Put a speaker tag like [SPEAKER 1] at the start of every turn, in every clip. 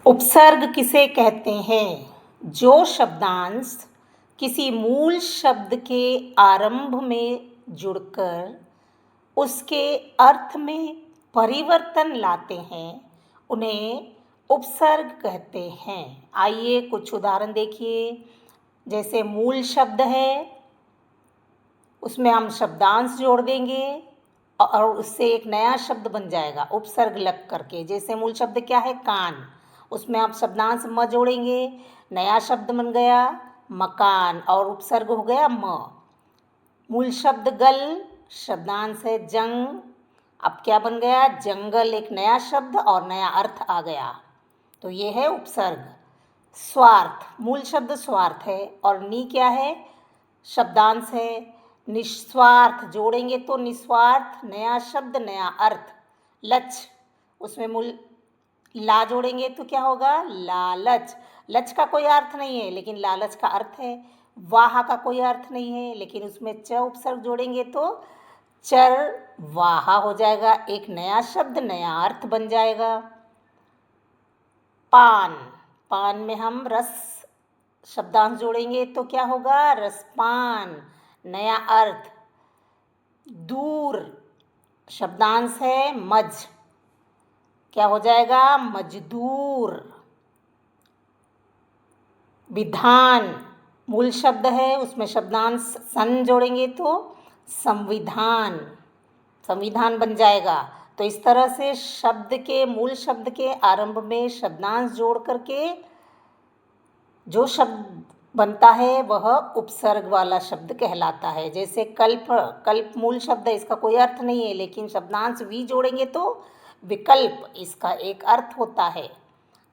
[SPEAKER 1] उपसर्ग किसे कहते हैं? जो शब्दांश किसी मूल शब्द के आरंभ में जुड़कर उसके अर्थ में परिवर्तन लाते हैं, उन्हें उपसर्ग कहते हैं। आइए कुछ उदाहरण देखिए। जैसे मूल शब्द है, उसमें हम शब्दांश जोड़ देंगे और उससे एक नया शब्द बन जाएगा उपसर्ग लग करके। जैसे मूल शब्द क्या है? कान, उसमें आप शब्दांश म जोड़ेंगे, नया शब्द बन गया मकान और उपसर्ग हो गया म। मूल शब्द गल, शब्दांश है जंग, अब क्या बन गया? जंगल, एक नया शब्द और नया अर्थ आ गया, तो ये है उपसर्ग। स्वार्थ, मूल शब्द स्वार्थ है और नी क्या है? शब्दांश है। निस्वार्थ जोड़ेंगे तो निस्वार्थ, नया शब्द नया अर्थ। लच, उसमें मूल ला जोड़ेंगे तो क्या होगा? लालच। लच का कोई अर्थ नहीं है लेकिन लालच का अर्थ है। वाह का कोई अर्थ नहीं है लेकिन उसमें च उपसर्ग जोड़ेंगे तो चर वाहा हो जाएगा, एक नया शब्द नया अर्थ बन जाएगा। पान, पान में हम रस शब्दांश जोड़ेंगे तो क्या होगा? रसपान, नया अर्थ। दूर, शब्दांश है मज, क्या हो जाएगा? मजदूर। विधान, मूल शब्द है, उसमें शब्दांश सन जोड़ेंगे तो संविधान, संविधान बन जाएगा। तो इस तरह से शब्द के मूल शब्द के आरंभ में शब्दांश जोड़ करके जो शब्द बनता है वह उपसर्ग वाला शब्द कहलाता है। जैसे कल्प, कल्प मूल शब्द है, इसका कोई अर्थ नहीं है लेकिन शब्दांश वी जोड़ेंगे तो विकल्प, इसका एक अर्थ होता है।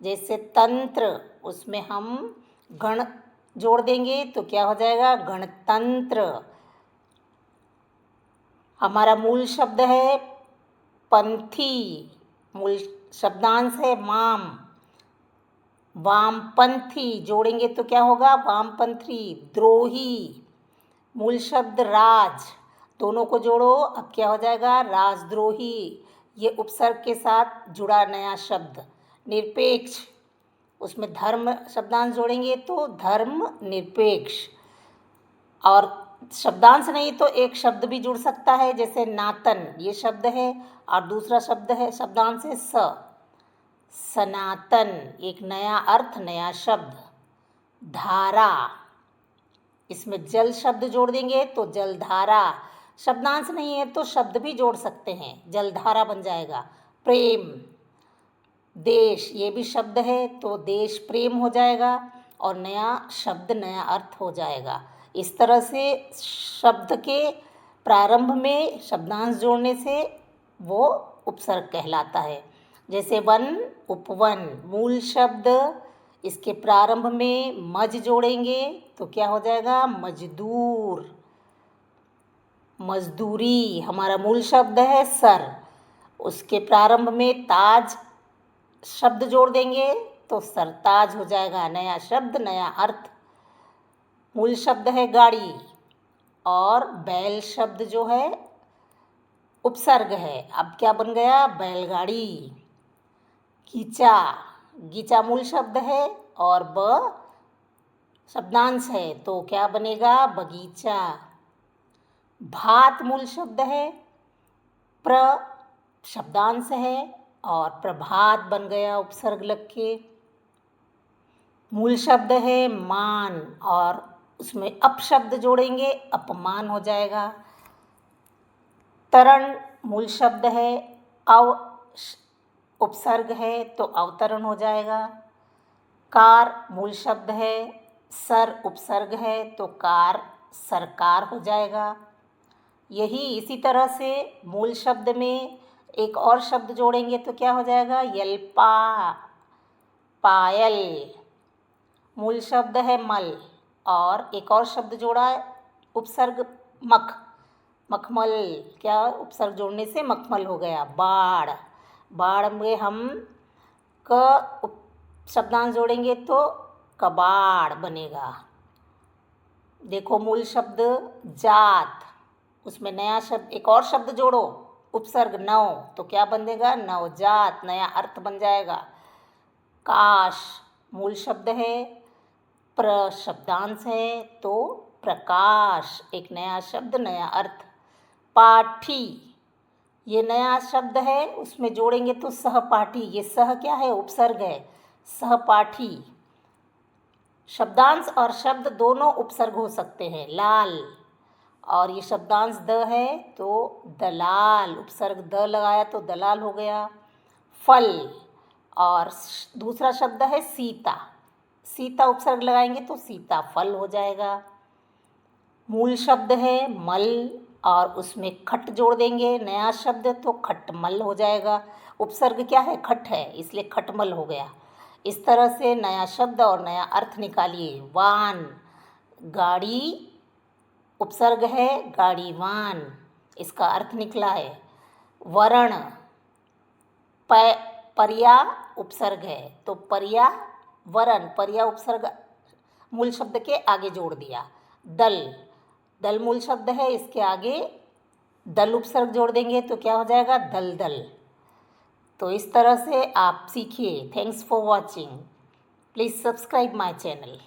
[SPEAKER 1] जैसे तंत्र, उसमें हम गण जोड़ देंगे तो क्या हो जाएगा? गणतंत्र। हमारा मूल शब्द है पंथी, मूल शब्दांश है माम, वामपंथी जोड़ेंगे तो क्या होगा? वामपंथी। द्रोही, मूल शब्द राज, दोनों को जोड़ो अब क्या हो जाएगा? राजद्रोही, ये उपसर्ग के साथ जुड़ा नया शब्द। निरपेक्ष, उसमें धर्म शब्दांश जोड़ेंगे तो धर्म निरपेक्ष। और शब्दांश नहीं तो एक शब्द भी जुड़ सकता है, जैसे नातन, ये शब्द है और दूसरा शब्द है शब्दांश है सनातन, एक नया अर्थ नया शब्द। धारा, इसमें जल शब्द जोड़ देंगे तो जलधारा, शब्दांश नहीं है तो शब्द भी जोड़ सकते हैं, जलधारा बन जाएगा। प्रेम, देश, ये भी शब्द है तो देश प्रेम हो जाएगा और नया शब्द नया अर्थ हो जाएगा। इस तरह से शब्द के प्रारंभ में शब्दांश जोड़ने से वो उपसर्ग कहलाता है। जैसे वन, उपवन, मूल शब्द, इसके प्रारंभ में मज जोड़ेंगे तो क्या हो जाएगा? मजदूर। मजदूरी, हमारा मूल शब्द है सर, उसके प्रारंभ में ताज शब्द जोड़ देंगे तो सरताज हो जाएगा, नया शब्द नया अर्थ। मूल शब्द है गाड़ी और बैल शब्द जो है उपसर्ग है, अब क्या बन गया? बैलगाड़ी। गीचा, गीचा मूल शब्द है और ब शब्दांश है तो क्या बनेगा? बगीचा। भात मूल शब्द है, प्र शब्दांश है और प्रभात बन गया उपसर्ग लग के। मूल शब्द है मान और उसमें अपशब्द जोड़ेंगे अपमान हो जाएगा। तरण मूल शब्द है, अव उपसर्ग है तो अवतरण हो जाएगा। कार मूल शब्द है, सर उपसर्ग है तो कार सरकार हो जाएगा। यही इसी तरह से मूल शब्द में एक और शब्द जोड़ेंगे तो क्या हो जाएगा? यल्पा, पायल। मूल शब्द है मल और एक और शब्द जोड़ा उपसर्ग मख, मखमल, क्या उपसर्ग जोड़ने से मखमल हो गया। बाढ़, बाढ़ में हम क शब्दांश जोड़ेंगे तो कबाड़ बनेगा। देखो मूल शब्द जात, उसमें नया शब्द एक और शब्द जोड़ो उपसर्ग नव तो क्या बनेगा? नवजात, नया अर्थ बन जाएगा। काश मूल शब्द है, प्र शब्दांश है तो प्रकाश, एक नया शब्द नया अर्थ। पाठी, ये नया शब्द है, उसमें जोड़ेंगे तो सहपाठी, ये सह क्या है, उपसर्ग है, सहपाठी। शब्दांश और शब्द दोनों उपसर्ग हो सकते हैं। लाल, और ये शब्दांश द है तो दलाल, उपसर्ग द लगाया तो दलाल हो गया। फल, और दूसरा शब्द है सीता, सीता उपसर्ग लगाएंगे तो सीता फल हो जाएगा। मूल शब्द है मल, और उसमें खट जोड़ देंगे, नया शब्द तो खटमल हो जाएगा। उपसर्ग क्या है, खट है, इसलिए खटमल हो गया। इस तरह से नया शब्द और नया अर्थ निकालिए। वान, गाड़ी, उपसर्ग है गाड़ीवान, इसका अर्थ निकला है। वर्ण, पर्या उपसर्ग है तो पर्यावरण, पर्या उपसर्ग मूल शब्द के आगे जोड़ दिया। दल, दल मूल शब्द है, इसके आगे दल उपसर्ग जोड़ देंगे तो क्या हो जाएगा, दलदल। तो इस तरह से आप सीखिए। Thanks for watching. Please subscribe my channel.